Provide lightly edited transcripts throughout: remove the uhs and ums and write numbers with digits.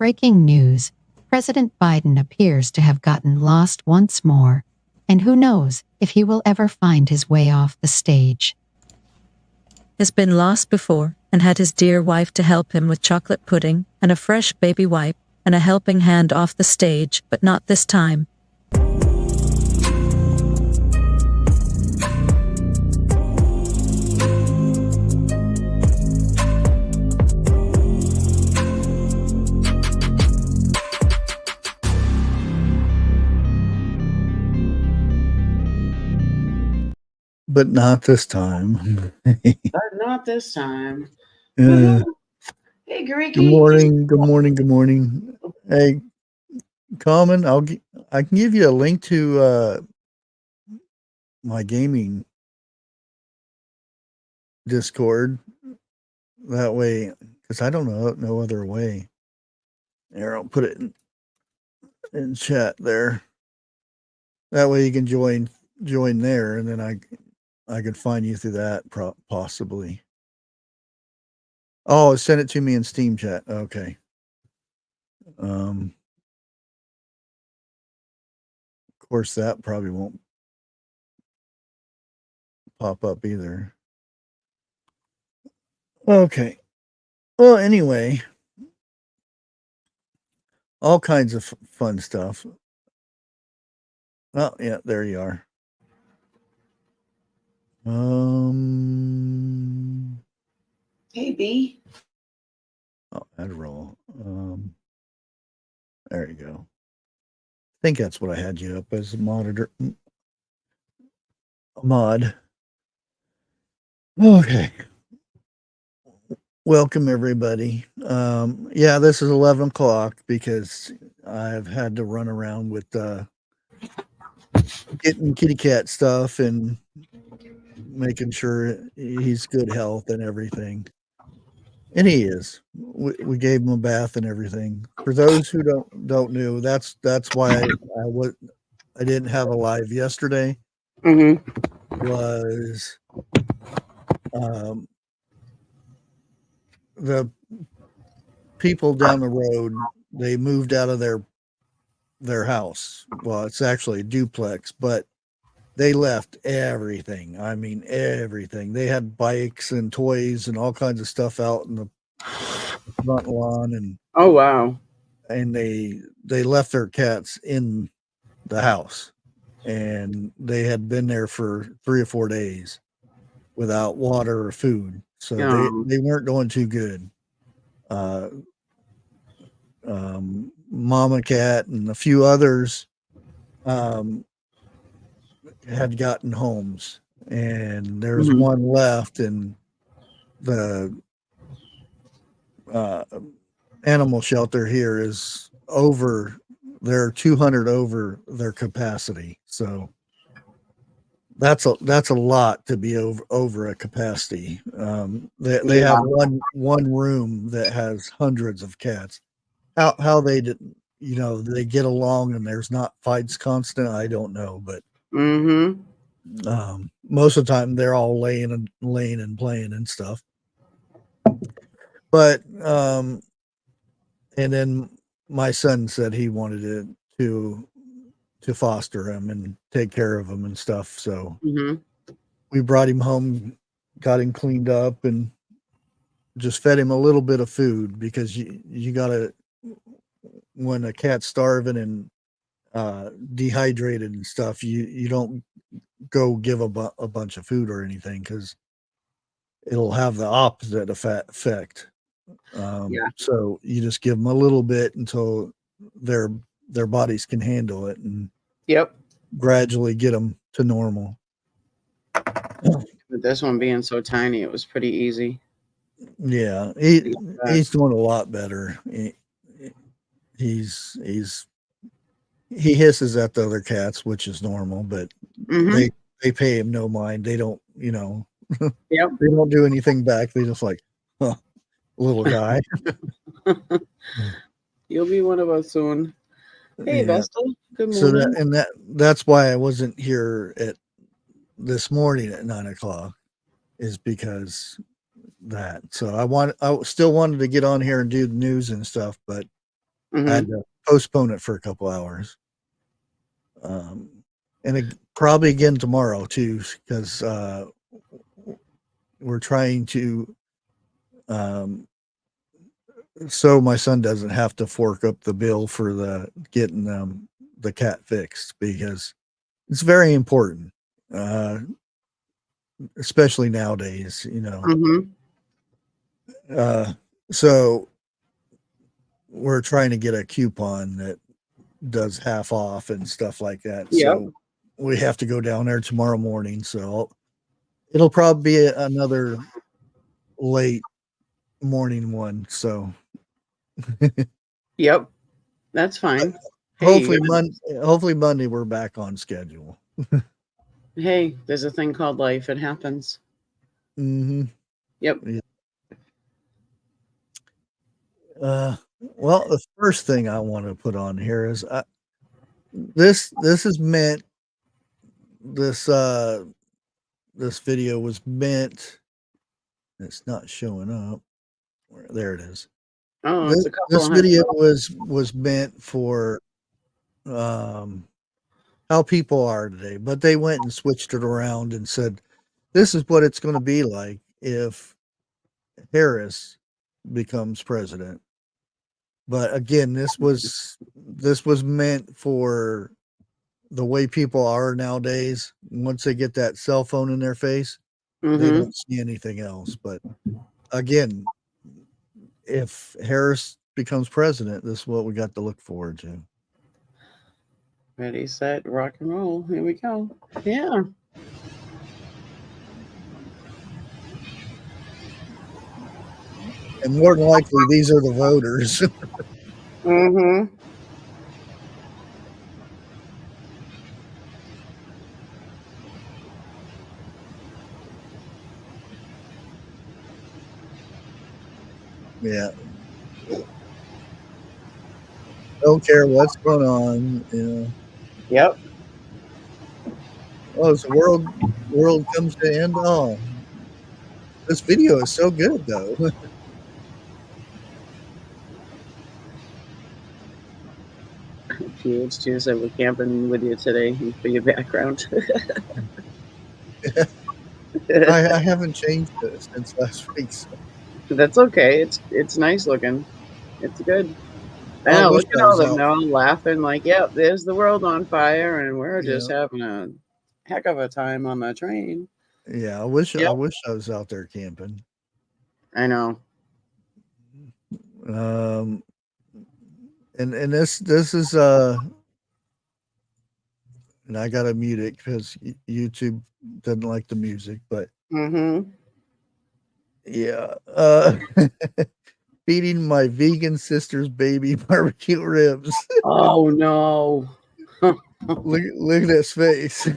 Breaking news. President Biden appears to have gotten lost once more, and who knows if he will ever find his way off the stage. Has been lost before and had his dear wife to help him with chocolate pudding and a fresh baby wipe and a helping hand off the stage, but not this time. But not this time. Not this time. Hey, Greeky. good morning. Good morning. Good morning. Hey, Common, I can give you a link to my gaming Discord. That way, because I don't know no other way. There, I'll put it in chat there. That way you can join there, and then I could find you through that possibly. Oh, send it to me in Steam chat. Okay. Of course, that probably won't pop up either. Okay. Well, anyway, all kinds of fun stuff. Oh, yeah, there you are. Hey, B. Oh, that'd roll. There you go. I think that's what I had you up as a monitor. Mod. Okay. Welcome everybody. Yeah, this is 11 o'clock because I've had to run around with getting kitty cat stuff and making sure he's good health and everything. And he is. We gave him a bath and everything. For those who don't know, that's why I didn't have a live yesterday. Was the people down the road, they moved out of their house. Well, it's actually a duplex, but they left everything. I mean, everything. They had bikes and toys and all kinds of stuff out in the front lawn. And oh, wow. And they left their cats in the house. And they had been there for 3 or 4 days without water or food. So they weren't doing too good. Mama cat and a few others had gotten homes, and there's one left, and the animal shelter here is over. They're 200 over their capacity, so that's a lot to be over a capacity. They have one room that has hundreds of cats. How they did, they get along and there's not fights constant, I don't know, but most of the time they're all laying and playing and stuff. But and then my son said he wanted to foster him and take care of him and stuff. So we brought him home, got him cleaned up, and just fed him a little bit of food, because you gotta, when a cat's starving and dehydrated and stuff, you don't go give a bunch of food or anything, because it'll have the opposite effect. So you just give them a little bit until their bodies can handle it, and gradually get them to normal. With this one being so tiny, it was pretty easy. Yeah, he's doing a lot better. He hisses at the other cats, which is normal, but they pay him no mind. They don't, they don't do anything back. They just like, little guy. You'll be one of us soon. Hey, Vesta. Good morning. So that's why I wasn't here this morning at 9 o'clock, is because that. So I still wanted to get on here and do the news and stuff, but I had to postpone it for a couple hours. And probably again tomorrow too, because we're trying to so my son doesn't have to fork up the bill for getting the cat fixed, because it's very important, especially nowadays, so we're trying to get a coupon that does half off and stuff like that. Yep. So we have to go down there tomorrow morning. So it'll probably be another late morning one. So Yep, that's fine. Hopefully Monday we're back on schedule. Hey, there's a thing called life. It happens. Mm-hmm. Yep. Yeah. Well, the first thing I want to put on here is this is meant, this video was meant, it's not showing up. There it is. Oh, this, it's a couple video was meant for how people are today, but they went and switched it around and said this is what it's going to be like if Harris becomes president. But again, this was meant for the way people are nowadays. Once they get that cell phone in their face, they don't see anything else. But again, if Harris becomes president, this is what we got to look forward to. Ready, set, rock and roll. Here we go. Yeah. And more than likely, these are the voters. Yeah. Don't care what's going on. Yep. Oh, as the world comes to end. Oh, this video is so good though. PH2 said we're camping with you today for your background. I haven't changed it since last week. So. That's okay. It's nice looking. It's good. I know, look at all of them. They're all laughing like, yep, there's the world on fire, and we're just having a heck of a time on the train. Yeah, I wish I was out there camping. I know. And this is and I gotta mute it because YouTube doesn't like the music, but yeah, feeding my vegan sister's baby barbecue ribs. Oh no. Look at his face.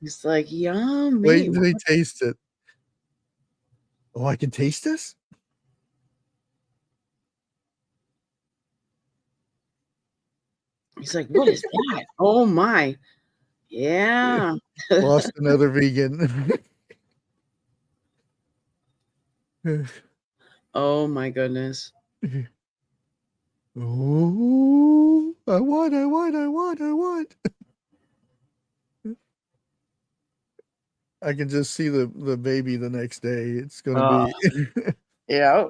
He's like, yummy. Wait until he taste it. Oh, I can taste this? He's like, what is that? Oh my. Yeah. Lost another vegan. Oh my goodness. Oh, I want. I can just see the baby the next day. It's gonna be yeah.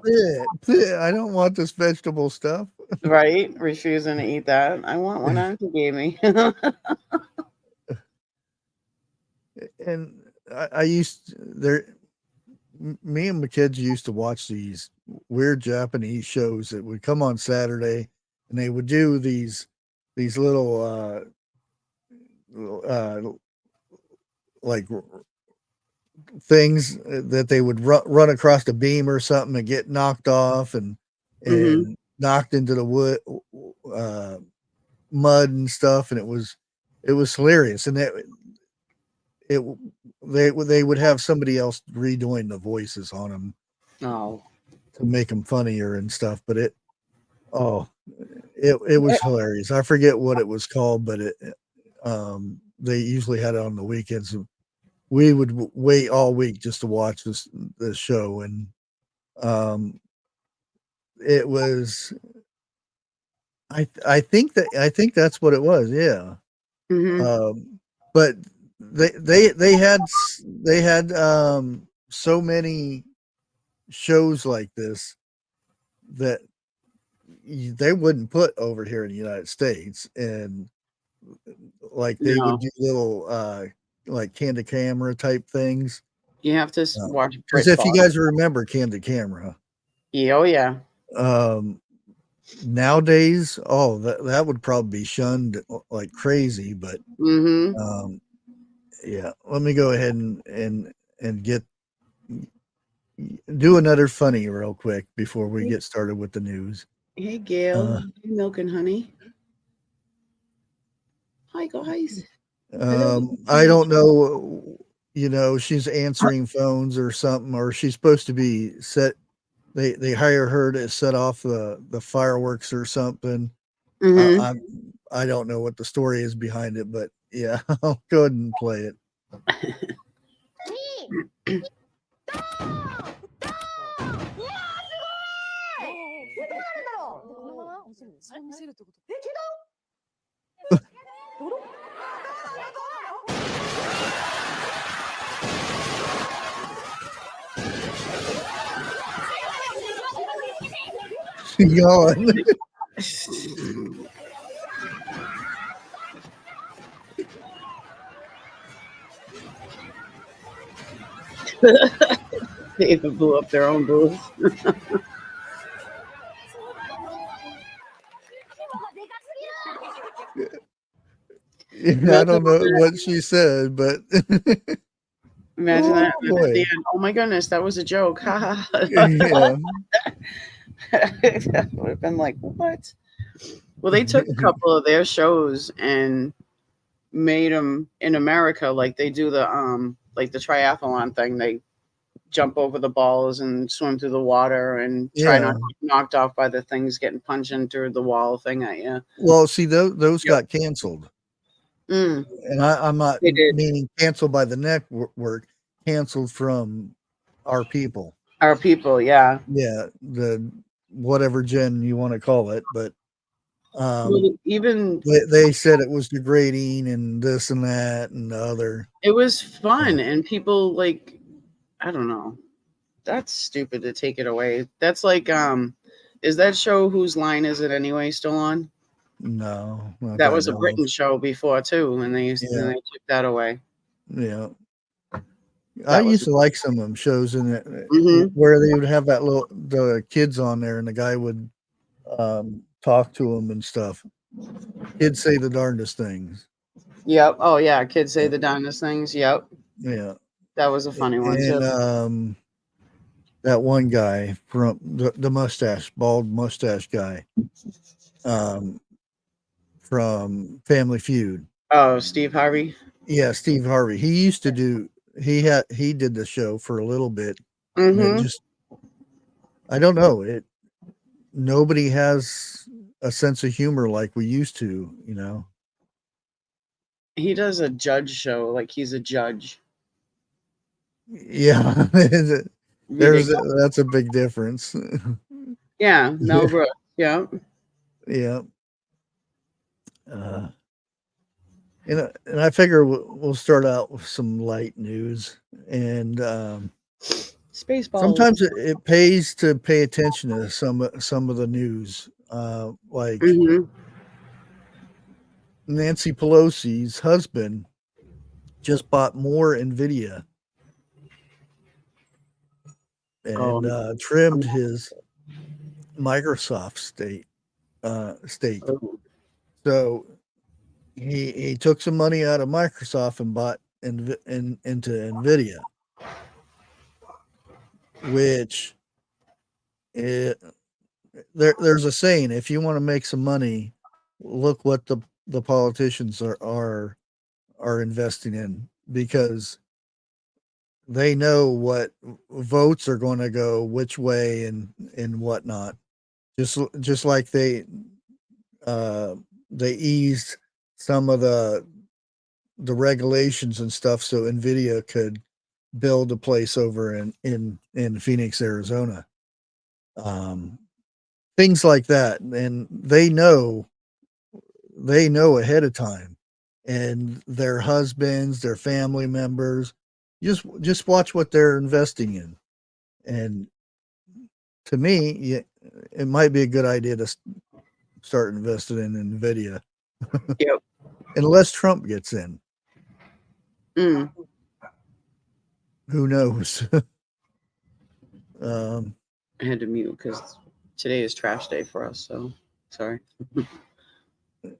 I don't want this vegetable stuff. Right? Refusing to eat that. I want what Auntie gave me. And I used me and my kids used to watch these weird Japanese shows that would come on Saturday, and they would do these little like things that they would run across the beam or something and get knocked off and knocked into the wood mud and stuff, and it was hilarious. And they would have somebody else redoing the voices on them to make them funnier and stuff, but it was hilarious. I forget what it was called, but they usually had it on the weekends. We would wait all week just to watch this show, and it was I think that's what it was. Yeah. But they had so many shows like this that they wouldn't put over here in the United States, and like they would do little like candid camera type things. You have to watch because if you guys remember candid camera, yeah, oh yeah. Nowadays, that would probably be shunned like crazy. But yeah, let me go ahead and get do another funny real quick before we get started with the news. Hey Gail, milk and honey. Hi guys. I don't know, she's answering phones or something, or she's supposed to be set. They hire her to set off the fireworks or something. I don't know what the story is behind it, but yeah, I'll go ahead and play it. Yawn. They even blew up their own booth. I don't know what she said, but imagine that. Oh my goodness, that was a joke. Yeah. That would have been like, what? Well, they took a couple of their shows and made them in America, like they do the like the triathlon thing. They jump over the balls and swim through the water and try not to get knocked off by the things getting punched into the wall thing at you. Well, see, those got canceled. And I'm not meaning canceled by the network, canceled from our people. Our people, yeah. Yeah, the whatever gen you want to call it, but even they said it was degrading and this and that and the other. It was fun, and people like, I don't know. That's stupid to take it away. That's like, is that show Whose Line Is It Anyway still on? No, that was a Britain show before too, and they took that away. Yeah, I used to like some of them shows in it where they would have the kids on there, and the guy would talk to them and stuff. Kids say the darndest things. Yep. Oh yeah, kids say the darndest things. Yep. Yeah, that was a funny one too. That one guy from the bald mustache guy, from Family Feud. Oh, Steve Harvey. Yeah, Steve Harvey. He used to do. He did the show for a little bit. And just, I don't know. Nobody has a sense of humor like we used to. He does a judge show, like he's a judge. Yeah, that's a big difference. Yeah, Mel Brooks. Yeah. Yeah. And I figure we'll start out with some light news, and Spaceballs. Sometimes it pays to pay attention to some of the news, like Nancy Pelosi's husband just bought more Nvidia and trimmed his Microsoft stake. So he took some money out of Microsoft and bought into Nvidia, which there's a saying: if you want to make some money, look what the politicians are investing in, because they know what votes are going to go which way and whatnot. Just like they eased some of the regulations and stuff so Nvidia could build a place over in Phoenix, Arizona. things like that, and they know ahead of time, and their husbands, their family members, just watch what they're investing in. And to me, it might be a good idea to start investing in Nvidia. Yep. Unless Trump gets in. Mm. Who knows? I had to mute because today is trash day for us, so sorry.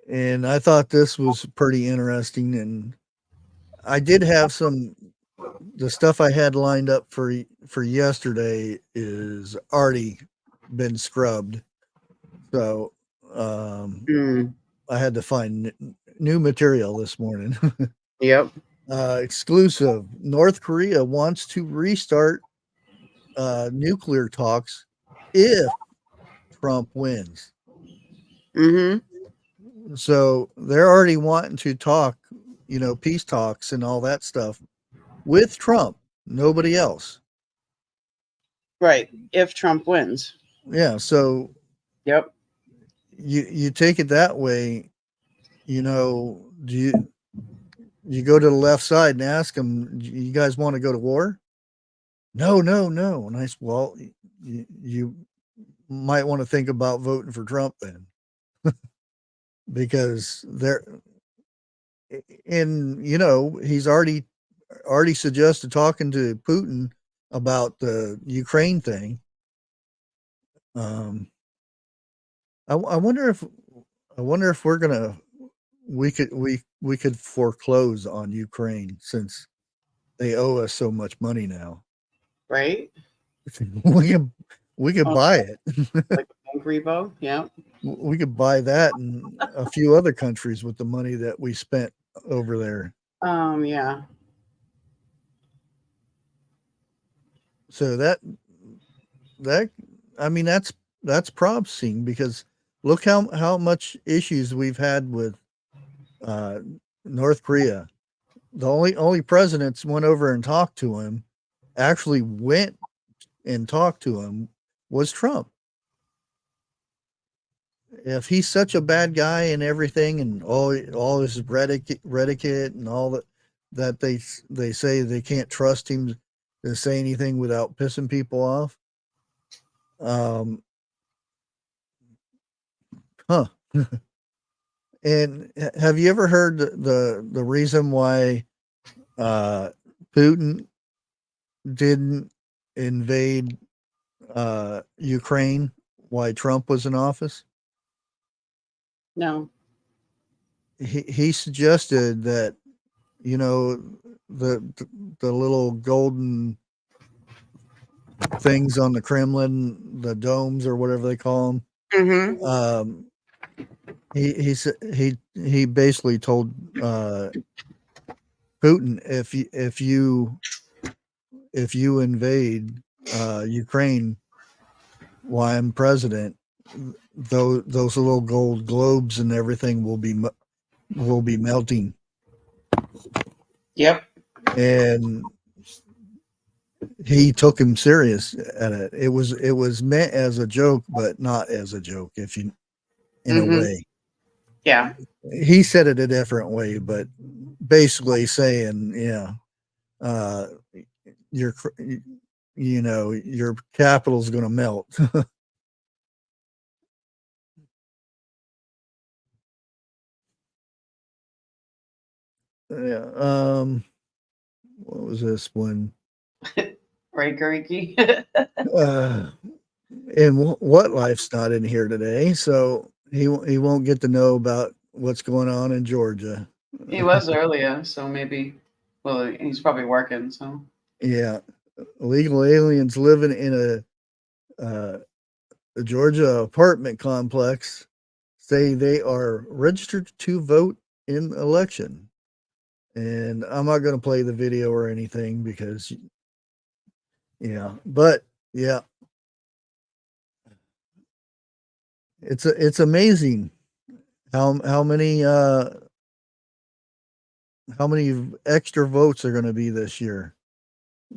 And I thought this was pretty interesting, and I did have the stuff I had lined up for yesterday is already been scrubbed, so I had to find new material this morning. Yep. Exclusive: North Korea wants to restart nuclear talks if Trump wins. So they're already wanting to talk, peace talks and all that stuff with Trump, nobody else. Right. If Trump wins. Yeah. So, yep. You take it that way, do you go to the left side and ask them, you guys want to go to war? No. And I said, well, you might want to think about voting for Trump then. Because he's already suggested talking to Putin about the Ukraine thing. I wonder if we could foreclose on Ukraine since they owe us so much money now. Right. we could buy it. Like a bank repo. Yeah. We could buy that and a few other countries with the money that we spent over there. Yeah. So that's promising, because look how much issues we've had with North Korea. The only presidents went over and talked to him, actually went and talked to him, was Trump. If he's such a bad guy and everything, and all his reticent and all that they say they can't trust him to say anything without pissing people off. And have you ever heard the reason why Putin didn't invade Ukraine? Why Trump was in office? No. He suggested that, the little golden things on the Kremlin, the domes or whatever they call them. He basically told Putin, if you invade Ukraine while I'm president, those little gold globes and everything will be melting. Yep. And he took him serious at it. It was meant as a joke, but not as a joke, in a way. Yeah. He said it a different way, but basically saying, your capital's going to melt. Yeah. What was this one? Right, Gurky. And what life's not in here today, so he won't get to know about what's going on in Georgia. He was earlier, so maybe. Well, he's probably working. So yeah, illegal aliens living in a Georgia apartment complex say they are registered to vote in election. And I'm not going to play the video or anything because, but yeah, it's amazing how many extra votes are going to be this year.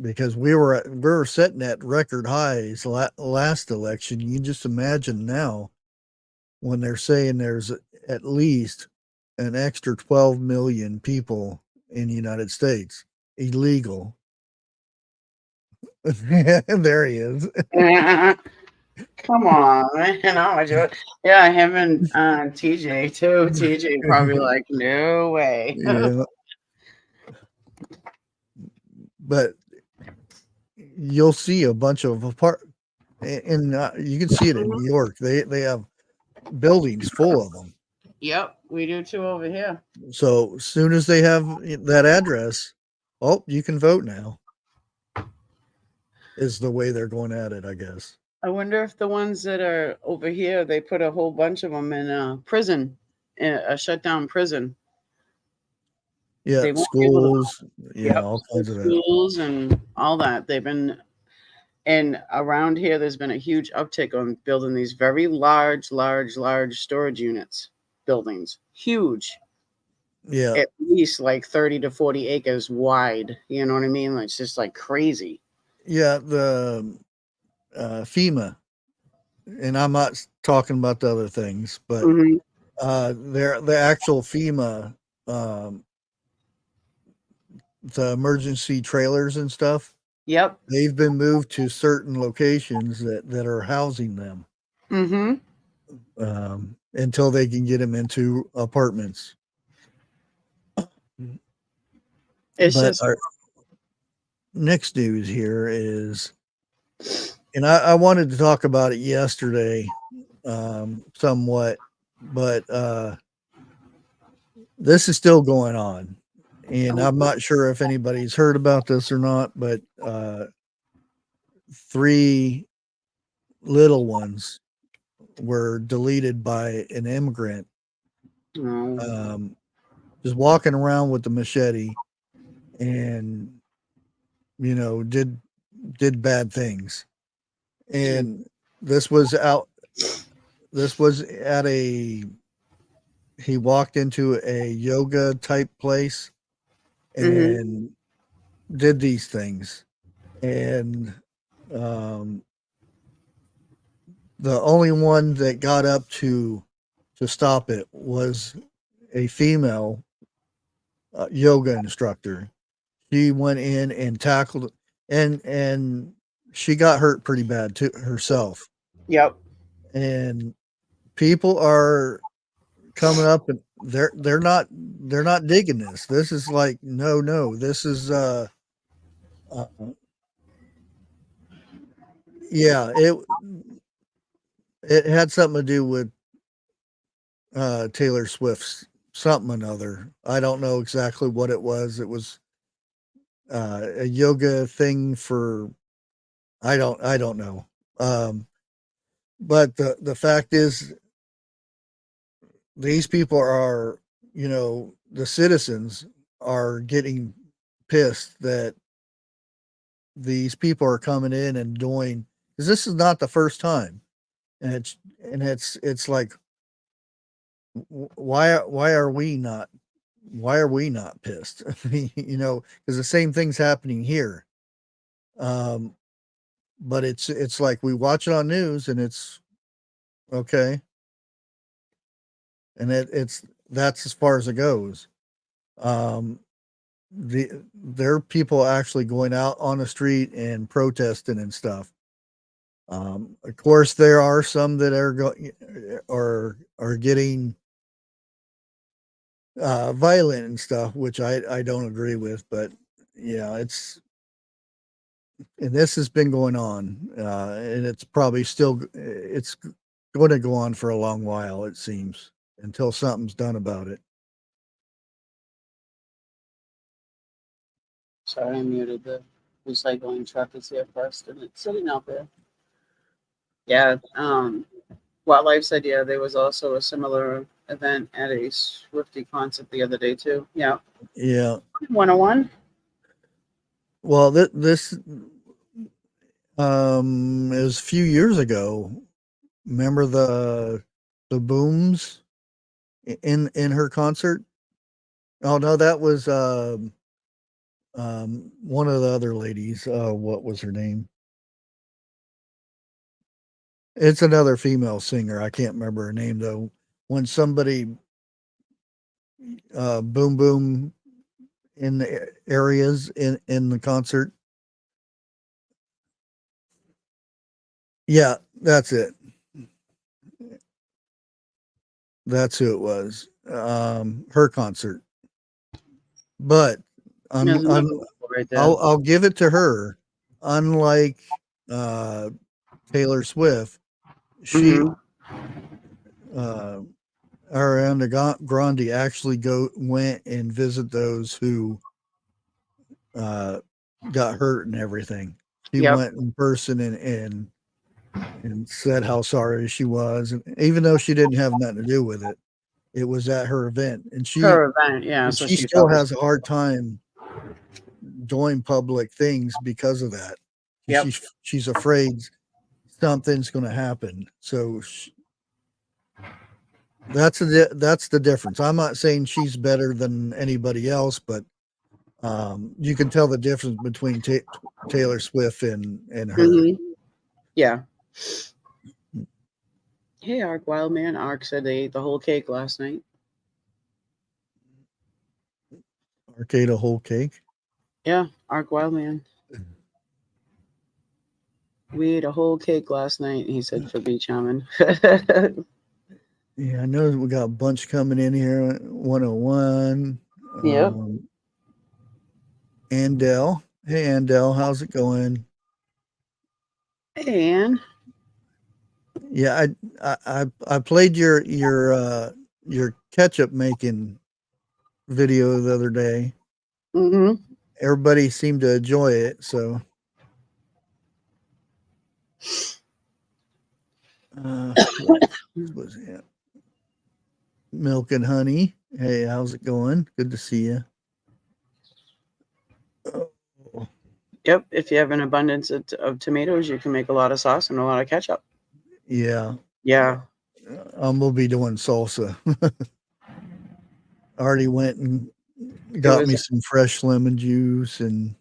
because we were sitting at record highs last election. You can just imagine now when they're saying there's at least an extra 12 million people in the United States illegal. There he is. Come on, man. Yeah, him and TJ too. TJ probably like, no way. Yeah. But you'll see a bunch of and you can see it in New York. They have buildings full of them. Yep, we do too over here. So as soon as they have that address, oh, you can vote now. Is the way they're going at it, I guess. I wonder if the ones that are over here, they put a whole bunch of them in a prison, in a shut down prison. Yeah, schools, all kinds of that. Schools and all that. They've been, and around here, there's been a huge uptick on building these very large storage units, buildings, huge. Yeah, at least like 30 to 40 acres wide. You know what I mean? It's just like crazy. Yeah, the FEMA, and I'm not talking about the other things, but the actual FEMA, the emergency trailers and stuff. Yep. They've been moved to certain locations that are housing them. Until they can get them into apartments. It's just our next news here is, and I wanted to talk about it yesterday, somewhat, but this is still going on, and I'm not sure if anybody's heard about this or not, but 3 little ones were deleted by an immigrant, just walking around with the machete, and did bad things. And this was at he walked into a yoga type place and did these things, and the only one that got up to stop it was a female yoga instructor. She went in and tackled, and she got hurt pretty bad too herself. Yep. And people are coming up, and they're not digging this. This is like no. This is yeah. It had something to do with Taylor Swift's something or another. I don't know exactly what it was. It was a yoga thing for I don't know. But the fact is, these people are, the citizens are getting pissed that these people are coming in and doing, because this is not the first time, and it's like, why are we not pissed? Because the same thing's happening here. But it's like we watch it on news and it's okay, and that's as far as it goes. There are people actually going out on the street and protesting and stuff. Of course, there are some that are getting violent and stuff, which I don't agree with, but yeah, and this has been going on, and it's probably it's going to go on for a long while, it seems, until something's done about it. Sorry, I muted the recycling truck. Is here first, and it's sitting out there. Yeah. Wildlife said, yeah, there was also a similar event at a Swifty concert the other day too. Yeah. 101. Well, this was a few years ago. Remember the booms in her concert? Oh no, that was one of the other ladies, what was her name? It's another female singer. I can't remember her name though. When somebody boom boom in the areas in the concert. Yeah, that's it. That's who it was. Her concert. But I'll give it to her. Unlike Taylor Swift, she Ariana Grande actually went and visit those who got hurt and everything. She went in person and said how sorry she was, and even though she didn't have nothing to do with it, it was at her event, and she so she still has a hard time doing public things because of that. She's afraid something's going to happen. So that's the difference. I'm not saying she's better than anybody else, but you can tell the difference between Taylor Swift and her. Yeah. Hey, Ark Wildman. Ark said they ate the whole cake last night. Ark ate a whole cake? Yeah, Ark Wildman. We ate a whole cake last night, he said, for beach shaman. Yeah, I know we got a bunch coming in here. 101. Yep. Andel. Hey, Andel, how's it going? Hey, Ann. Yeah, I played your ketchup making video the other day. Everybody seemed to enjoy it, so what was it? Milk and Honey. Hey, how's it going? Good to see you. Yep, if you have an abundance of tomatoes, you can make a lot of sauce and a lot of ketchup. Yeah. Yeah. We'll be doing salsa. Already went and got me some fresh lemon juice and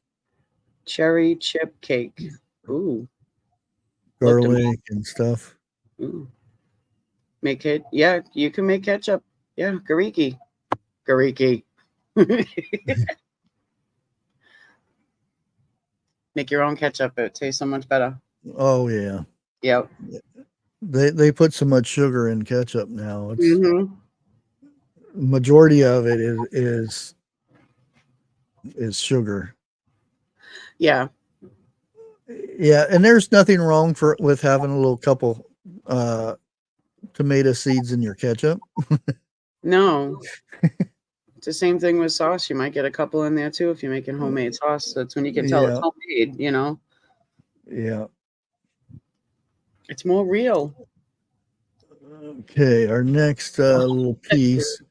cherry chip cake. Ooh. Garlic and stuff. Ooh. Make it. Yeah, you can make ketchup. Yeah, gariki. Make your own ketchup. It tastes so much better. Oh yeah. Yep. They put so much sugar in ketchup now. It's majority of it is sugar. Yeah. Yeah, and there's nothing wrong with having a little couple tomato seeds in your ketchup. No. It's the same thing with sauce. You might get a couple in there too if you're making homemade sauce. That's when you can tell it's homemade, you know? Yeah. It's more real. Okay, our next little piece.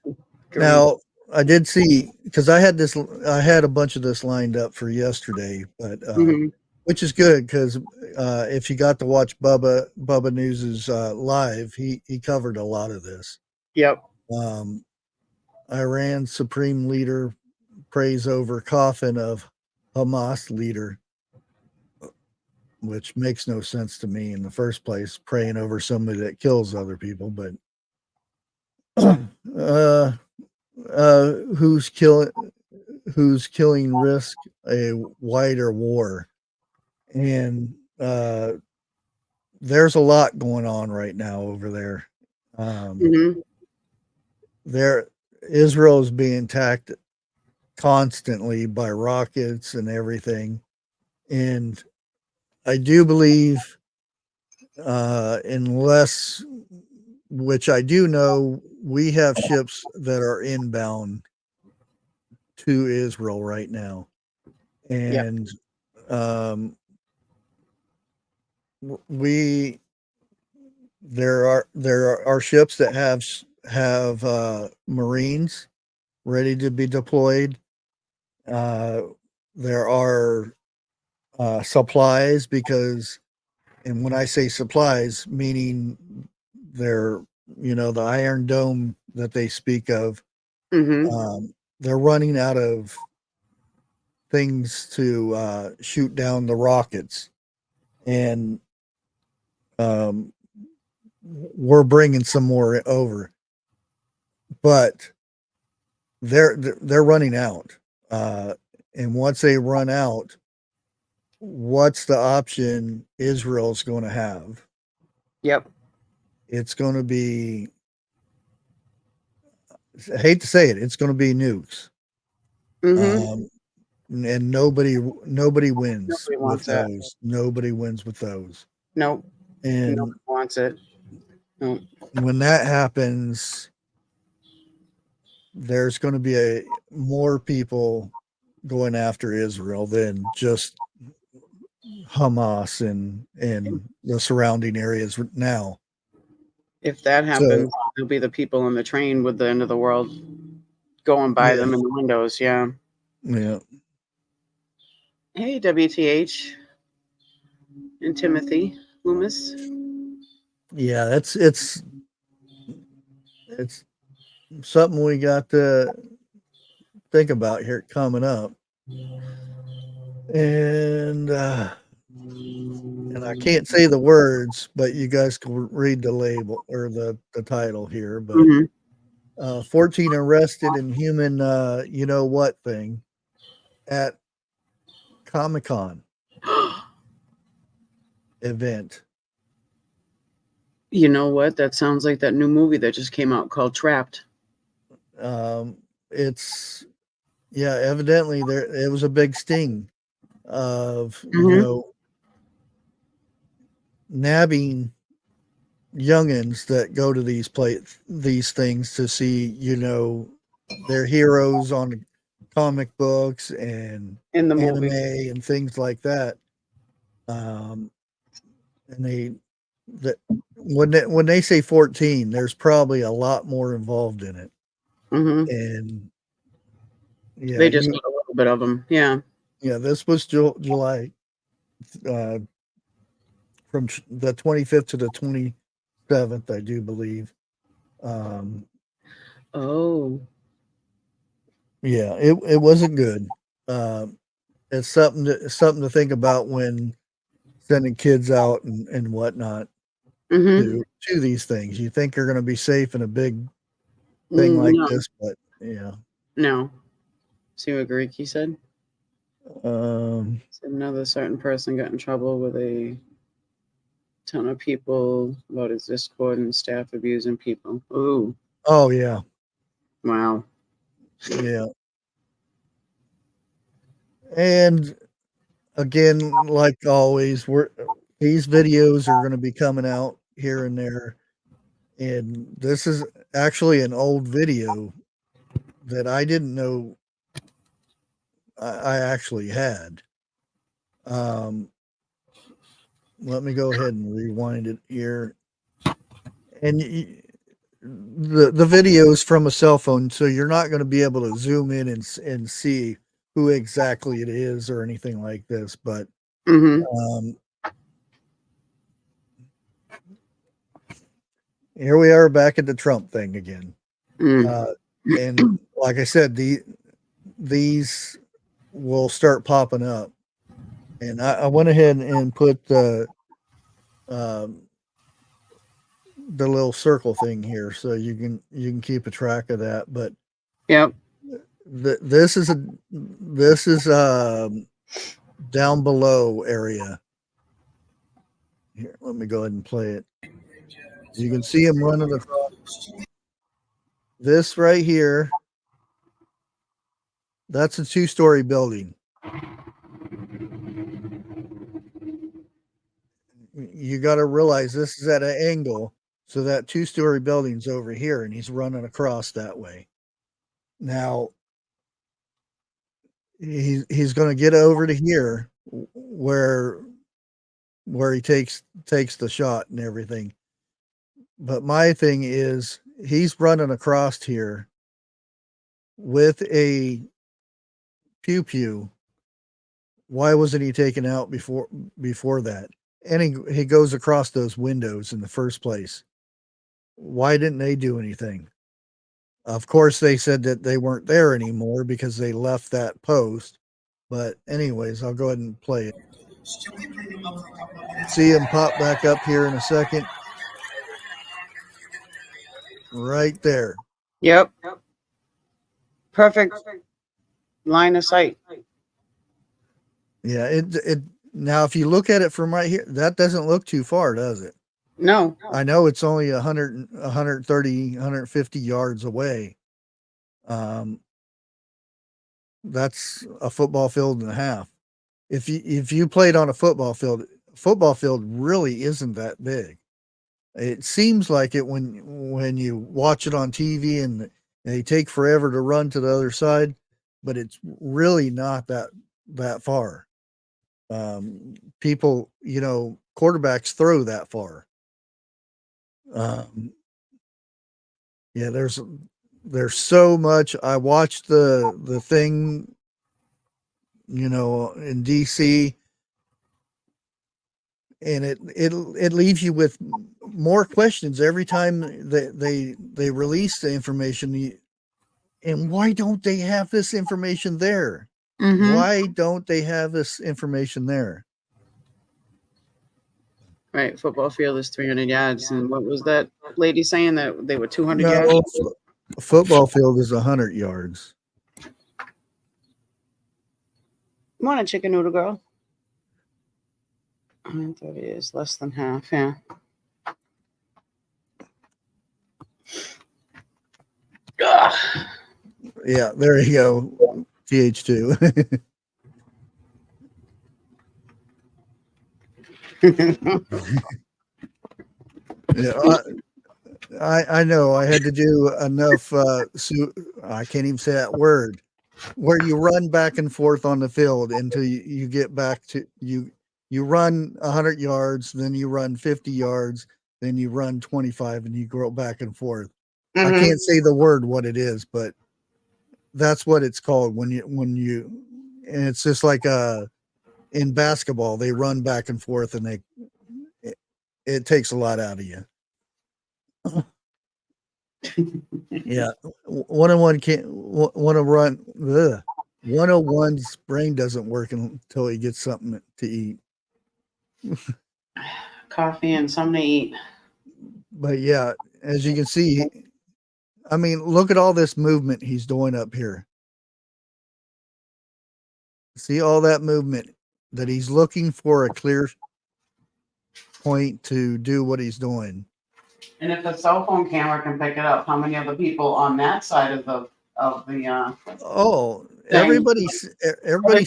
Now, I did see, because I had a bunch of this lined up for yesterday, but which is good because if you got to watch Bubba News's live, he covered a lot of this. Yep. Iran Supreme Leader prays over coffin of Hamas leader, which makes no sense to me in the first place, praying over somebody that kills other people, but who's killing risk a wider war. And there's a lot going on right now over there. Israel is being attacked constantly by rockets and everything. And I do believe, unless, which I do know, we have ships that are inbound to Israel right now. And there are ships that have Marines ready to be deployed. There are supplies and when I say supplies, meaning they're, the Iron Dome that they speak of, they're running out of things to shoot down the rockets, and we're bringing some more over, but they're running out. And once they run out, what's the option Israel's going to have? Yep. It's going to be, I hate to say it, it's going to be nukes. And nobody wins with those. Nobody wins with those. Nope. And nobody wants it. Nope. When that happens, there's going to be more people going after Israel than just Hamas and the surrounding areas now. If that happens, it'll be the people on the train with the end of the world going by them in the windows. Yeah. Yeah. Hey, WTH and Timothy Loomis. Yeah, it's something we got to think about here coming up. And I can't say the words, but you guys can read the label or the title here. But 14 arrested in human you know what thing at ComicCon event. You know what? That sounds like that new movie that just came out called Trapped. It's evidently it was a big sting of you know, nabbing youngins that go to these things to see, you know, their heroes on comic books and in the anime movie and things like that. And when they say 14, there's probably a lot more involved in it. And they just need a little bit of them. Yeah. Yeah, this was July, from the 25th to the 27th, I do believe. Yeah, it wasn't good. It's something to think about when sending kids out and whatnot to these things. You think you're going to be safe in a big thing like this, but yeah. No. See what Greeky said? Said another certain person got in trouble with a ton of people about his Discord and staff abusing people. Ooh. Oh yeah. Wow. Yeah. And again, like always, these videos are going to be coming out here and there. And this is actually an old video that I didn't know I actually had. Let me go ahead and rewind it here. And the video is from a cell phone, so you're not going to be able to zoom in and see who exactly it is or anything like this. But here we are back at the Trump thing again. And like I said, these will start popping up. And I went ahead and put the little circle thing here so you can keep a track of that. But this is down below area. Here, let me go ahead and play it. You can see him running across this right here. That's a 2-story building. You got to realize this is at an angle, so that 2-story building's over here, and he's running across that way. Now, he's going to get over to here where he takes the shot and everything. But my thing is, he's running across here with a pew pew. Why wasn't he taken out before that? And he goes across those windows in the first place. Why didn't they do anything? Of course, they said that they weren't there anymore because they left that post. But anyways, I'll go ahead and play it. See him pop back up here in a second. Right there. Yep. Perfect line of sight. Yeah, it now if you look at it from right here, that doesn't look too far, does it? No. I know it's only 100, 130, 150 yards away. That's a football field and a half. If you played on a football field really isn't that big. It seems like it when you watch it on TV and they take forever to run to the other side, but it's really not that far. People, quarterbacks throw that far. Yeah, there's so much. I watched the thing, in DC, and it leaves you with more questions every time they release the information. And why don't they have this information there? Mm-hmm. Why don't they have this information there? Right, football field is 300 yards, and what was that lady saying that they were 200 yards? A football field is 100 yards. Come on, a chicken noodle girl. I thought it is less than half. Yeah. Ugh. Yeah, there you go. TH2. Yeah, I know. I had to do enough. I can't even say that word. Where you run back and forth on the field until you get back to you. You run 100 yards, then you run 50 yards, then you run 25, and you go back and forth. Mm-hmm. I can't say the word what it is, but that's what it's called when you. And it's just like in basketball, they run back and forth, and it takes a lot out of you. Yeah, 101 can't want to run. 101's brain doesn't work until he gets something to eat. Coffee and something to eat. But yeah, as you can see, I mean, look at all this movement he's doing up here. See all that movement that he's looking for a clear point to do what he's doing. And if the cell phone camera can pick it up, how many other people on that side of the everybody's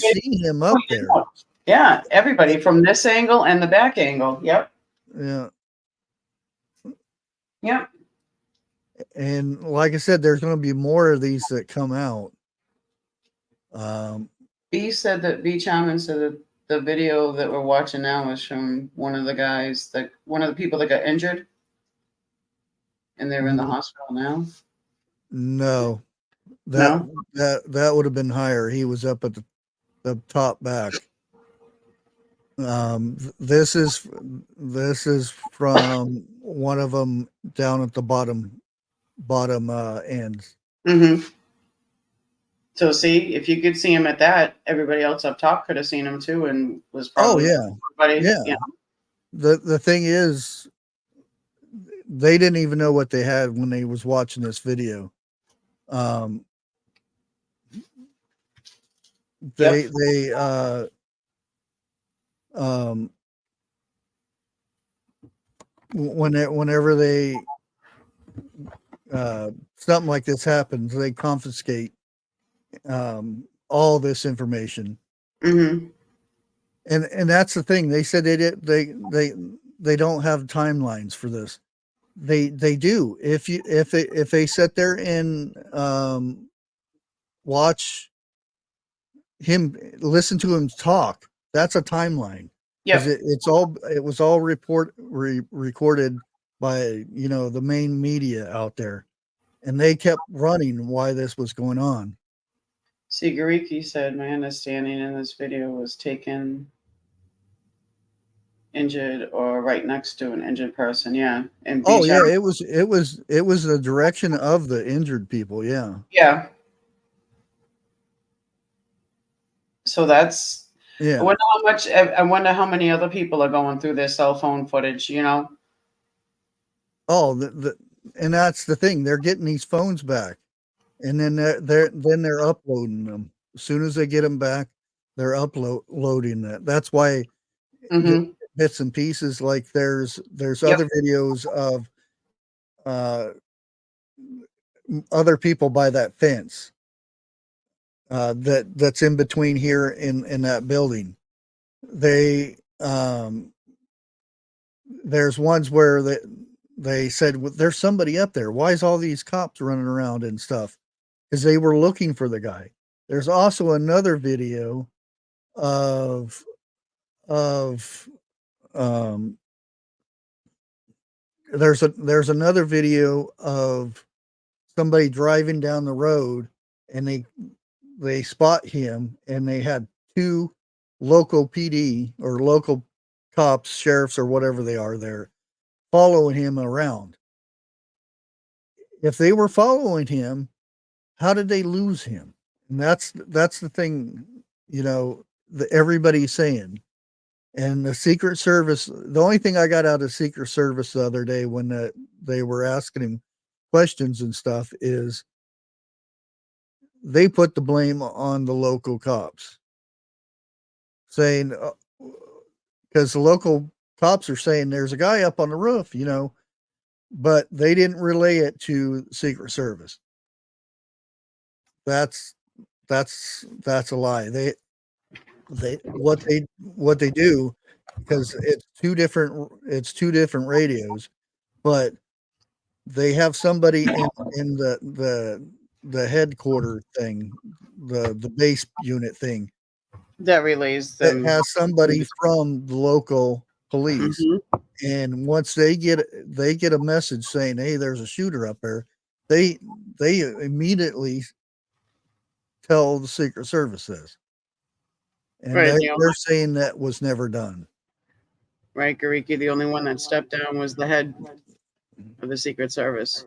seen him up there. Yeah, everybody from this angle and the back angle. Yep. Yeah. Yep. And like I said, there's going to be more of these that come out. B Chairman said that the video that we're watching now is from one of the people that got injured, and they're in the hospital now. No, that would have been higher. He was up at the top back. This is from one of them down at the bottom ends. Mm-hmm. So see, if you could see him at that, everybody else up top could have seen him too, and was probably yeah. The thing is, they didn't even know what they had when they was watching this video. Whenever they something like this happens, they confiscate all this information. Mm-hmm. And that's the thing. They said they don't have timelines for this. They do. If they sit there and watch him, listen to him talk, that's a timeline. Yeah, it was all recorded by the main media out there, and they kept running why this was going on. Sigariki said, "My understanding in this video was taken injured or right next to an injured person." Yeah, and it was the direction of the injured people. Yeah. Yeah. So that's. Yeah. I wonder how much. I wonder how many other people are going through their cell phone footage. You know. Oh, and that's the thing. They're getting these phones back, and then they're uploading them. As soon as they get them back, they're uploading that. That's why bits and pieces. Like there's other videos of other people by that fence that's in between here in that building. They there's ones where they said, well, there's somebody up there. Why is all these cops running around and stuff? Because they were looking for the guy. There's also another video of there's another video of somebody driving down the road, and they spot him, and they had two local PD or local cops, sheriffs or whatever they are there, following him around. If they were following him, how did they lose him? And that's the thing, that everybody's saying. And the Secret Service, the only thing I got out of Secret Service the other day when they were asking him questions and stuff is they put the blame on the local cops, saying, because the local cops are saying there's a guy up on the roof, but they didn't relay it to Secret Service. That's a lie. They what they do, because it's two different radios, but they have somebody in the headquarter thing, the base unit thing that relays them. That has somebody from the local police. And once they get a message saying, hey, there's a shooter up there, they immediately tell the Secret Service this. And right, they're saying that was never done. Right, Gariki, the only one that stepped down was the head of the Secret Service.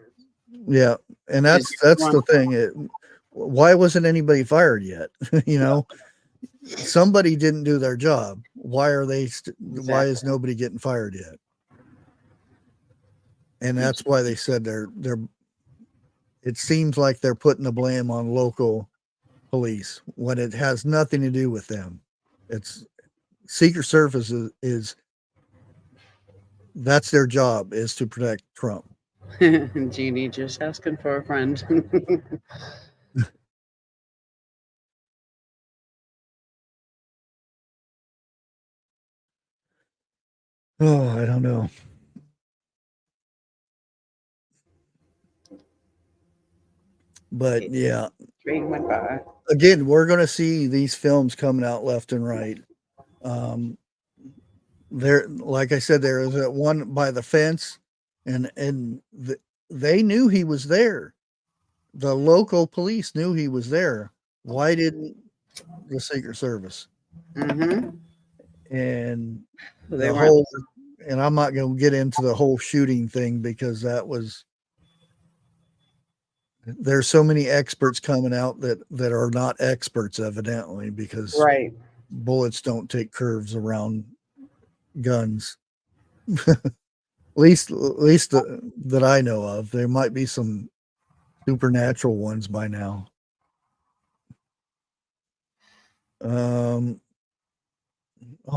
Yeah, and that's the thing. Why wasn't anybody fired yet? Somebody didn't do their job. Why are they? Why is nobody getting fired yet? And that's why they said they're. It seems like they're putting the blame on local police when it has nothing to do with them. It's Secret Service is that's their job, is to protect Trump. Jeannie just asking for a friend. Oh, I don't know. But yeah, again, we're going to see these films coming out left and right. There, like I said, there is that one by the fence, and they knew he was there. The local police knew he was there. Why didn't the Secret Service? And the whole, and I'm not going to get into the whole shooting thing because there's so many experts coming out that are not experts, evidently, because bullets don't take curves around guns. at least that I know of. There might be some supernatural ones by now. Oh,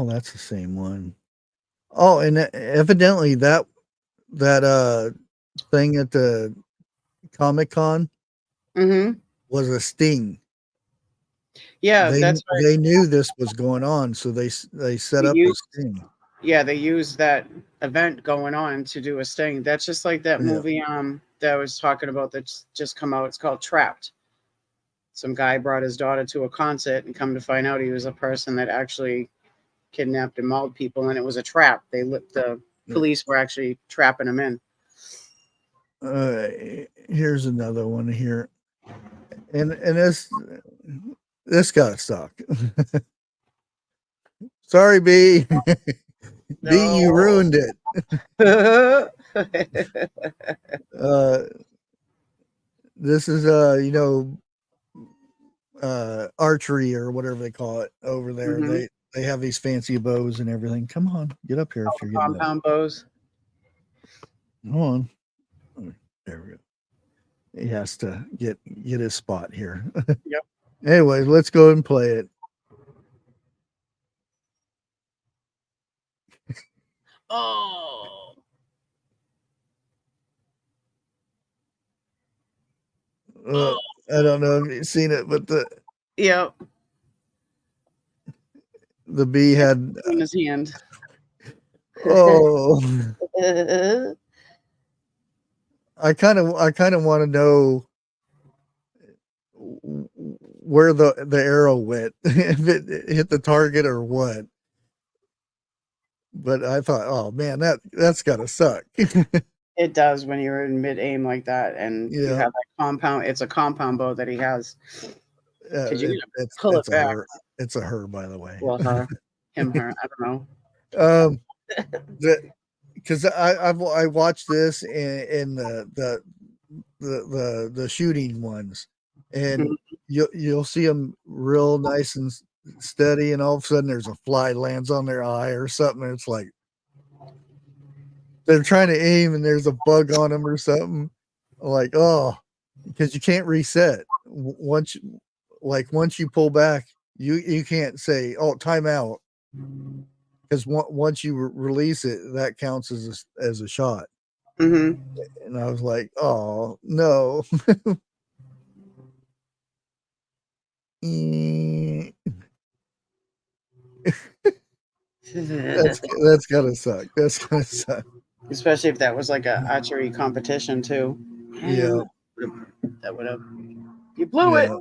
that's the same one. Oh, and evidently that thing at the ComicCon was a sting. Yeah, that's right. They knew this was going on, so they set up a sting. Yeah, they used that event going on to do a sting. That's just like that movie that I was talking about that's just come out. It's called Trapped. Some guy brought his daughter to a concert, and come to find out he was a person that actually kidnapped and mauled people, and it was a trap. The police were actually trapping him in. Here's another one here, and this gotta suck. Sorry, B. B, you ruined it. This is archery or whatever they call it over there. They have these fancy bows and everything. Come on, get up here if you're getting compound bows. Come on. There we go. He has to get his spot here. Yep. Anyways, let's go and play it. Oh. I don't know if you've seen it, but the bee had in his hand. Oh. I kind of want to know where the arrow went, if it hit the target or what. But I thought, oh man, that's gotta suck. It does when you're in mid aim like that, and you have that compound. It's a compound bow that he has. Pull it back. It's a her, by the way. Well, her, him, her. I don't know. Because I watched this in the shooting ones, and you'll see them real nice and steady, and all of a sudden there's a fly lands on their eye or something. And it's like they're trying to aim and there's a bug on them or something. Like, oh, because you can't reset once you pull back, you can't say, oh, time out, because once you release it, that counts as a shot. And I was like, oh no. that's gotta suck. That's gonna suck. Especially if that was like a archery competition too. Yeah. That would have. You blew it.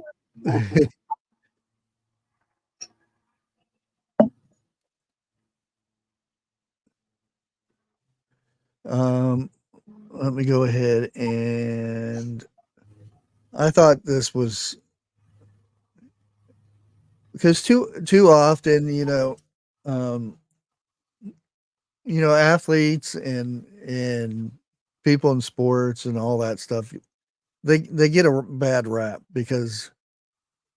Let me go ahead, and I thought this was because too often, athletes and people in sports and all that stuff, they get a bad rap because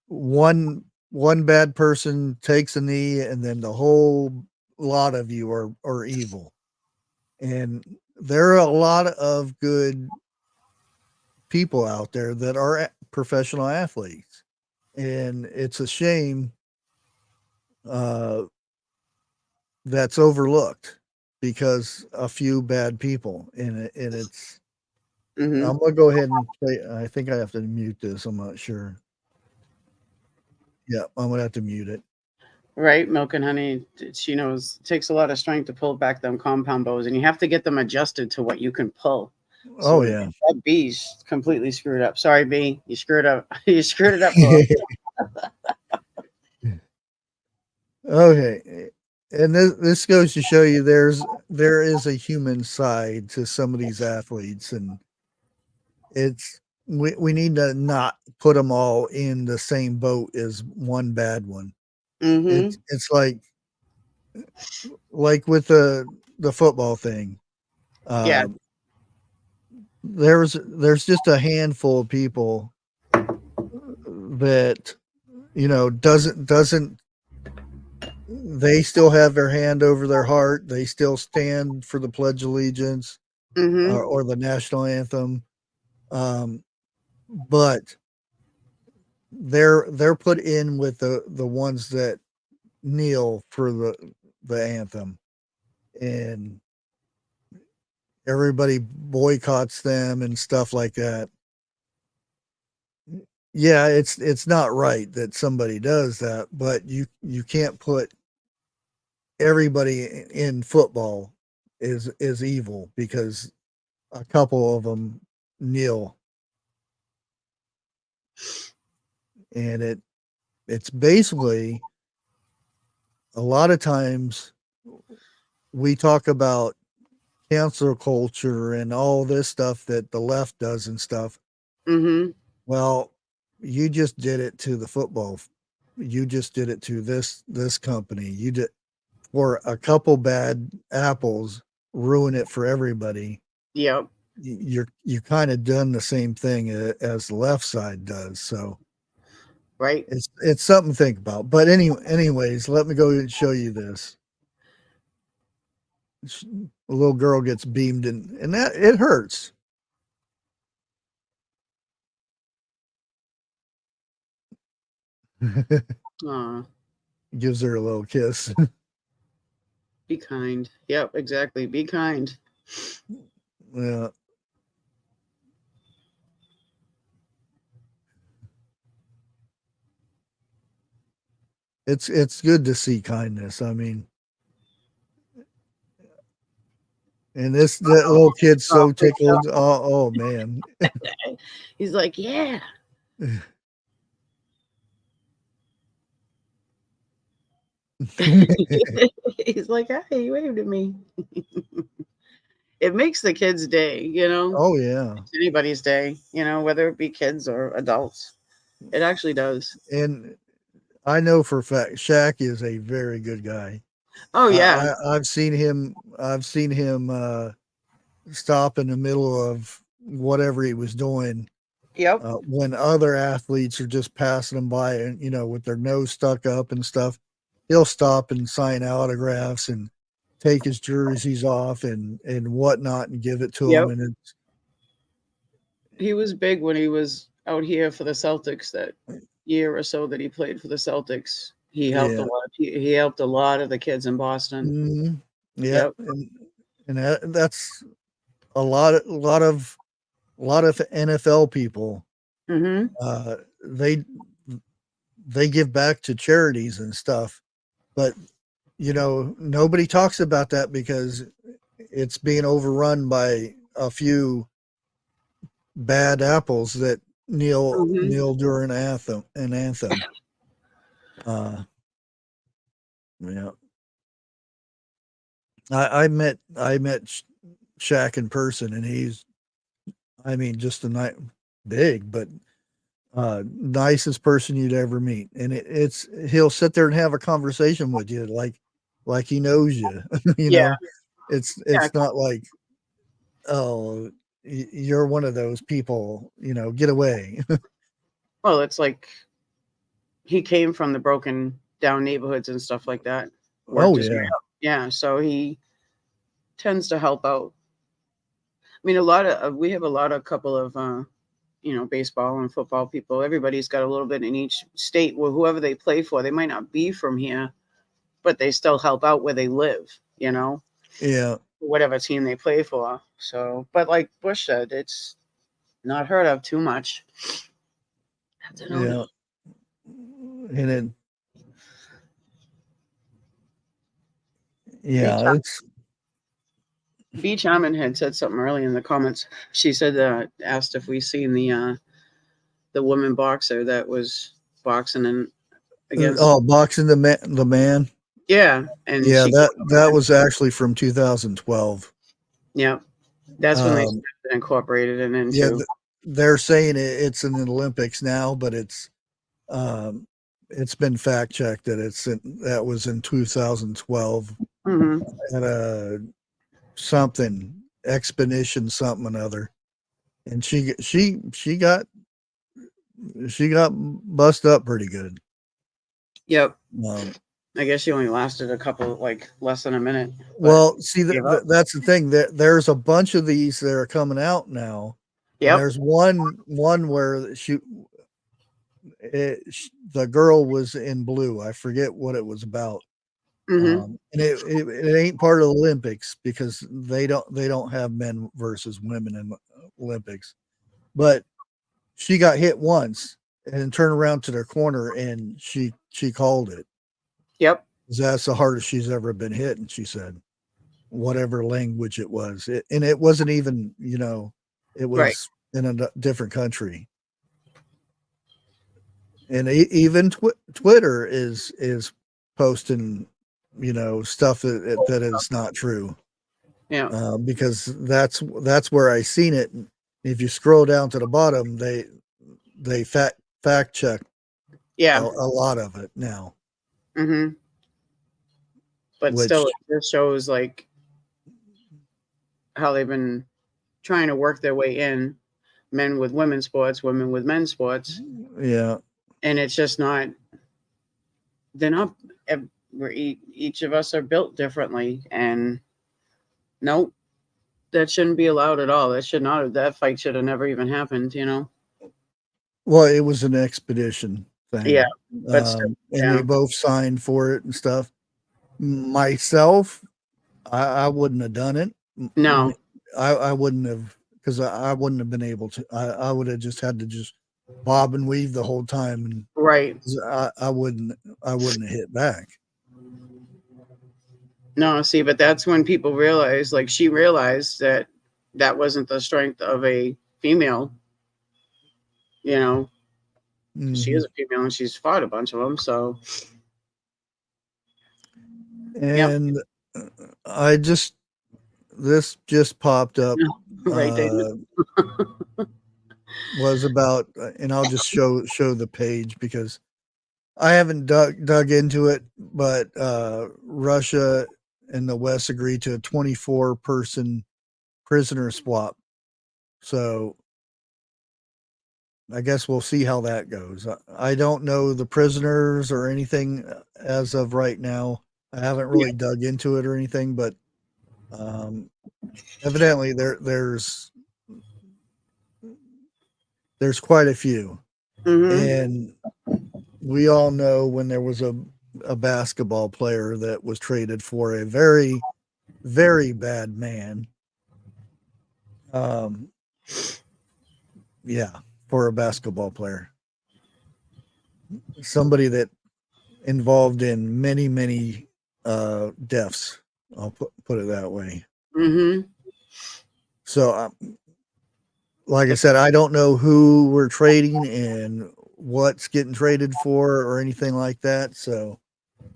one bad person takes a knee and then the whole lot of you are evil. And there are a lot of good people out there that are professional athletes, and it's a shame that's overlooked because a few bad people in it. And it's I'm gonna go ahead and play. I think I have to mute this. I'm not sure. Yeah, I'm gonna have to mute it. Right, Milk and Honey, she knows it takes a lot of strength to pull back them compound bows, and you have to get them adjusted to what you can pull. So yeah, that bee's completely screwed up. Sorry, bee, you screwed up. You screwed it up. Okay, and this goes to show you there is a human side to some of these athletes, and we need to not put them all in the same boat as one bad one. It's like with the football thing. There's just a handful of people that doesn't they still have their hand over their heart. They still stand for the Pledge of Allegiance or the national anthem, but they're put in with the ones that kneel for the anthem, and everybody boycotts them and stuff like that. Yeah, it's not right that somebody does that, but you can't put everybody in football is evil because a couple of them kneel. And it's basically, a lot of times we talk about cancel culture and all this stuff that the left does and stuff. Well, you just did it to the football. You just did it to this company. You did, for a couple bad apples, ruin it for everybody. Yep. You kind of done the same thing as the left side does. So Right. It's something to think about. But anyways, let me go and show you this. A little girl gets beamed in, and that it hurts. Gives her a little kiss. Be kind. Yep, exactly. Be kind. Yeah. It's good to see kindness. I mean, and that little kid's so tickled. Oh man. He's like, yeah. He's like, hey, he waved at me. It makes the kids' day, you know? Oh yeah. It's anybody's day, you know, whether it be kids or adults. It actually does. And I know for a fact Shaq is a very good guy. Oh yeah. I've seen him stop in the middle of whatever he was doing. Yep. When other athletes are just passing them by and, you know, with their nose stuck up and stuff, he'll stop and sign autographs and take his jerseys off and whatnot and give it to Yep. him. And he was big when he was out here for the Celtics that year or so that he played for the Celtics. He helped a lot. He helped a lot of the kids in Boston. Mm-hmm. Yeah, yep. And that's a lot of NFL people. Mm-hmm. They give back to charities and stuff, but you know, nobody talks about that because it's being overrun by a few bad apples that kneel during an anthem. Yeah. I met Shaq in person, and he's, I mean, just a big, but nicest person you'd ever meet. And he'll sit there and have a conversation with you like he knows you. You know, it's not like, oh, you're one of those people, you know, get away. Well, it's like he came from the broken down neighborhoods and stuff like that. Oh yeah. Yeah. So he tends to help out. I mean, we have a couple of, you know, baseball and football people. Everybody's got a little bit in each state where whoever they play for, they might not be from here, but they still help out where they live, you know? Yeah. Whatever team they play for. So, but like Bush said, it's not heard of too much. Yeah. And then, yeah, B. Chairman had said something early in the comments. She said, asked if we seen the woman boxer that was boxing against. Oh, boxing the man. Yeah, and yeah, that was actually from 2012. Yeah, that's when they incorporated it into. Yeah, they're saying it's in the Olympics now, but it's been fact checked that that was in 2012 at something expedition something another, and she got busted up pretty good. Yep. I guess she only lasted less than a minute. Well, see, that's the thing. There's a bunch of these that are coming out now. Yeah. There's one where the girl was in blue. I forget what it was about. And it ain't part of the Olympics because they don't have men versus women in the Olympics. But she got hit once and turned around to their corner and she called it. Yep. That's the hardest she's ever been hit. And she said, whatever language it was, and it wasn't even, you know, it was in a different country. And even Twitter is posting, you know, stuff that is not true. Yeah. Because that's where I seen it. If you scroll down to the bottom, they fact check. Yeah. A lot of it now. But still, it just shows like how they've been trying to work their way in, men with women's sports, women with men's sports. Yeah. And it's just not, they're not, each of us are built differently. And nope, that shouldn't be allowed at all. That fight should have never even happened, you know? Well, it was an expedition thing. Yeah. But still, and they both signed for it and stuff. Myself, I wouldn't have done it. No. I wouldn't have, because I wouldn't have been able to. I would have just had to just bob and weave the whole time. And right. I wouldn't have hit back. No, see, but that's when people realize, like she realized that that wasn't the strength of a female, you know. Mm-hmm. She is a female and she's fought a bunch of them. So, and this just popped up. Right, was about, and I'll just show the page because I haven't dug into it, but Russia and the West agreed to a 24-person prisoner swap. So I guess we'll see how that goes. I don't know the prisoners or anything as of right now. I haven't really dug into it or anything, but evidently there's quite a few. And we all know when there was a basketball player that was traded for a very, very bad man. For a basketball player. Somebody that involved in many, many deaths. I'll put it that way. So, like I said, I don't know who we're trading and what's getting traded for or anything like that. So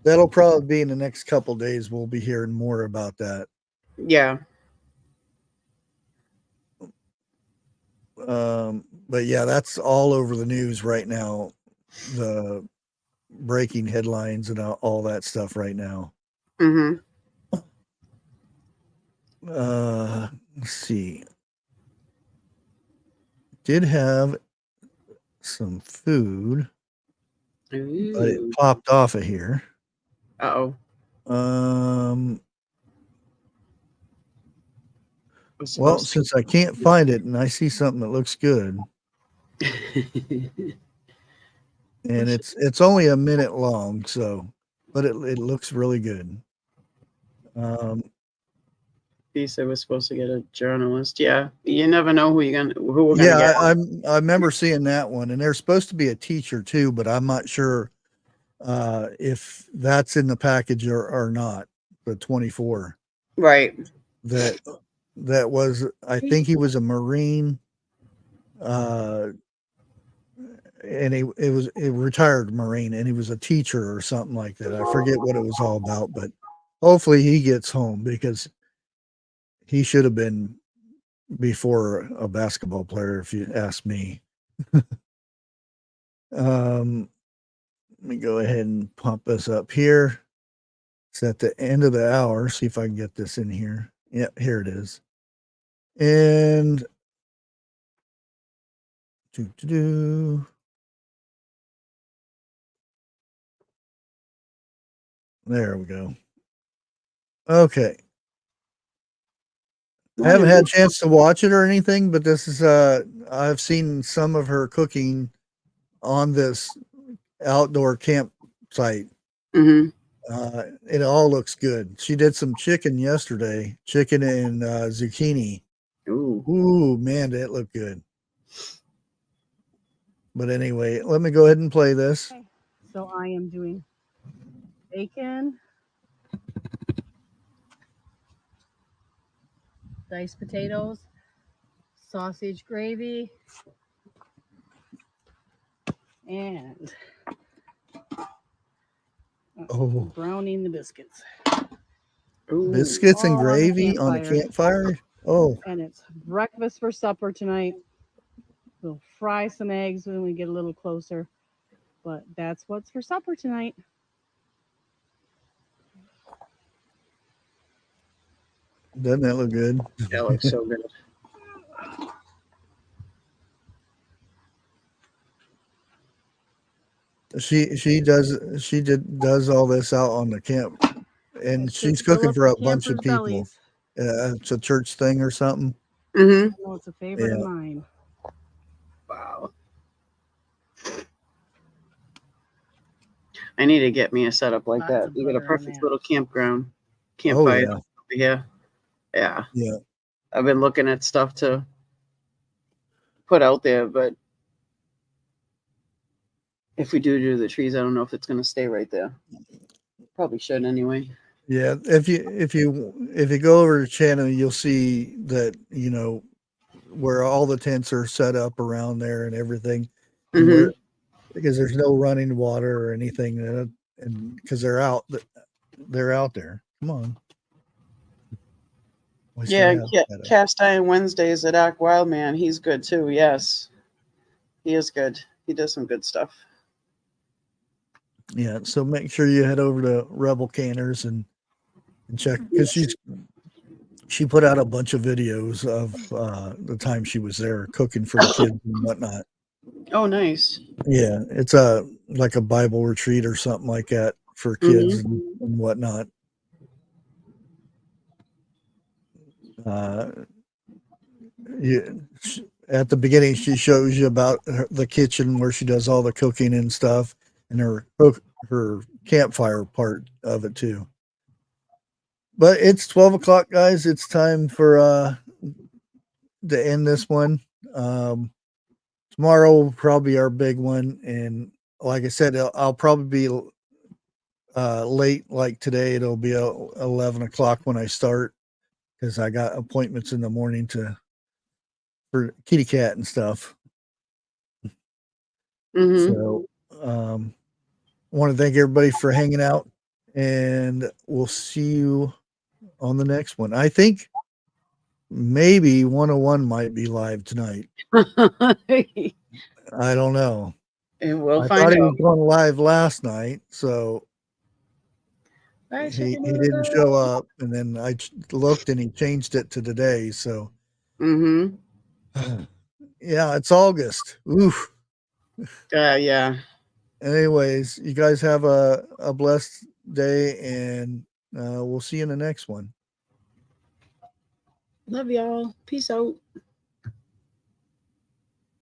that'll probably be in the next couple of days. We'll be hearing more about that. Yeah. But yeah, that's all over the news right now. The breaking headlines and all that stuff right now. Let's see. Did have some food, but it popped off of here. Well, since I can't find it and I see something that looks good, and it's only a minute long, so, but it looks really good. He said we're supposed to get a journalist. Yeah, you never know who we're gonna get. I remember seeing that one, and there's supposed to be a teacher too, but I'm not sure if that's in the package or not. The 24, right? That was, I think he was a Marine, and it was a retired Marine, and he was a teacher or something like that. I forget what it was all about, but hopefully he gets home because he should have been before a basketball player, if you ask me. Let me go ahead and pump this up here. It's at the end of the hour. See if I can get this in here. Yep, here it is. And there we go. Okay. I haven't had a chance to watch it or anything, but this is I've seen some of her cooking on this outdoor campsite. It all looks good. She did some chicken yesterday, chicken and zucchini. Ooh, man, that looked good. But anyway, let me go ahead and play this. Okay. So I am doing bacon, diced potatoes, sausage gravy, and browning the biscuits. Biscuits and gravy on a campfire? Oh. And it's breakfast for supper tonight. We'll fry some eggs when we get a little closer. But that's what's for supper tonight. Doesn't that look good? That looks so good. She does all this out on the camp, and she's cooking for a bunch of people. It's a church thing or something. Mm-hmm. It's a favorite of mine. Wow. I need to get me a setup like that. You got a perfect little campfire over here. Yeah. Yeah. I've been looking at stuff to put out there, but if we do the trees, I don't know if it's going to stay right there. Probably should anyway. Yeah, if you go over to the channel, you'll see that, you know, where all the tents are set up around there and everything, and because there's no running water or anything, and because they're out there. Come on. Cast Iron Wednesdays at Ack Wildman. He's good too. Yes, he is good. He does some good stuff. Yeah, so make sure you head over to Rebel Canners and check, because she put out a bunch of videos of the time she was there cooking for the kids and whatnot. Oh, nice. Yeah, it's like a Bible retreat or something like that for kids and whatnot. At the beginning, she shows you about the kitchen where she does all the cooking and stuff, and her campfire part of it too. But it's 12 o'clock, guys. It's time for to end this one. Tomorrow will probably be our big one, and like I said, I'll probably be late. Like today, it'll be 11 o'clock when I start, because I got appointments in the morning for kitty cat and stuff. So want to thank everybody for hanging out, and we'll see you on the next one. I think maybe 101 might be live tonight. I don't know. And we'll I find thought out. he was going live last night, so he didn't show up, and then I looked and he changed it to today. So yeah, it's August. Oof. Yeah. Anyways, you guys have a blessed day, and we'll see you in the next one. Love y'all. Peace out.